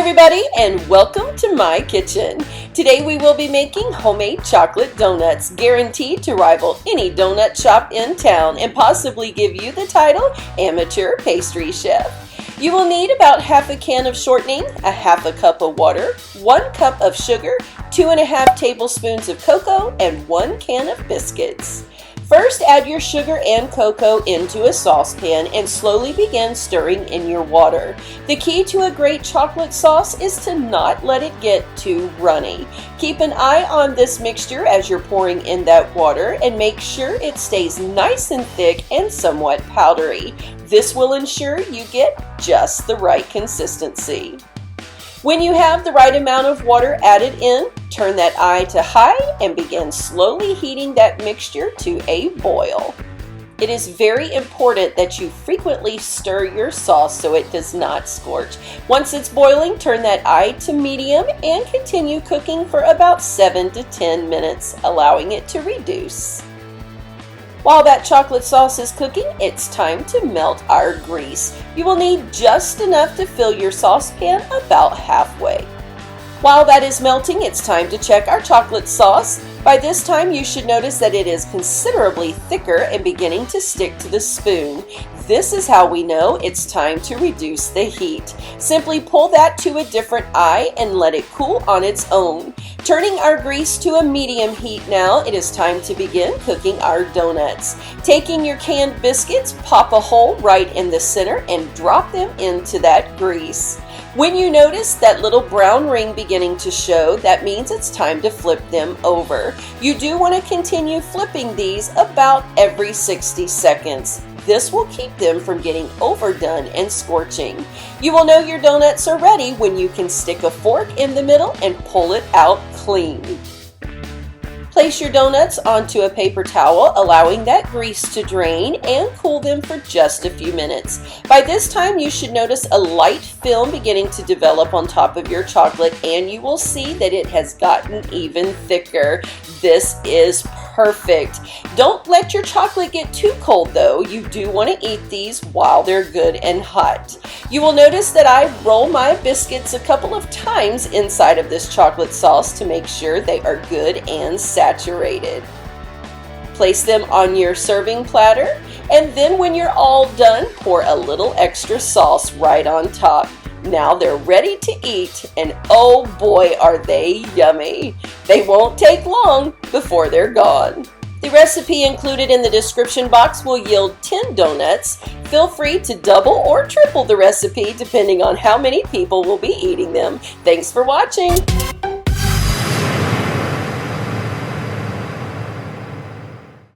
everybody, and welcome to my kitchen. Today we will be making homemade chocolate donuts, guaranteed to rival any donut shop in town and possibly give you the title Amateur Pastry Chef. You will need about half a can of shortening, a half a cup of water, 1 cup of sugar, 2½ tablespoons of cocoa, and 1 can of biscuits. First, add your sugar and cocoa into a saucepan and slowly begin stirring in your water. The key to a great chocolate sauce is to not let it get too runny. Keep an eye on this mixture as you're pouring in that water and make sure it stays nice and thick and somewhat powdery. This will ensure you get just the right consistency. When you have the right amount of water added in, turn that eye to high and begin slowly heating that mixture to a boil. It is very important that you frequently stir your sauce so it does not scorch. Once it's boiling, turn that eye to medium and continue cooking for about 7 to 10 minutes, allowing it to reduce. While that chocolate sauce is cooking, it's time to melt our grease. You will need just enough to fill your saucepan about halfway. While that is melting, it's time to check our chocolate sauce. By this time, you should notice that it is considerably thicker and beginning to stick to the spoon. This is how we know it's time to reduce the heat. Simply pull that to a different eye and let it cool on its own. Turning our grease to a medium heat now, it is time to begin cooking our donuts. Taking your canned biscuits, pop a hole right in the center and drop them into that grease. When you notice that little brown ring beginning to show, that means it's time to flip them over. You do want to continue flipping these about every 60 seconds. This will keep them from getting overdone and scorching. You will know your donuts are ready when you can stick a fork in the middle and pull it out clean. Place your donuts onto a paper towel, allowing that grease to drain and cool them for just a few minutes. By this time, you should notice a light film beginning to develop on top of your chocolate, and you will see that it has gotten even thicker. This is perfect. Don't let your chocolate get too cold though. You do want to eat these while they're good and hot. You will notice that I roll my biscuits a couple of times inside of this chocolate sauce to make sure they are good and saturated. Place them on your serving platter, and then when you're all done, pour a little extra sauce right on top. Now they're ready to eat, and oh boy are they yummy. They won't take long before they're gone. The recipe included in the description box will yield 10 donuts. Feel free to double or triple the recipe depending on how many people will be eating them. Thanks for watching.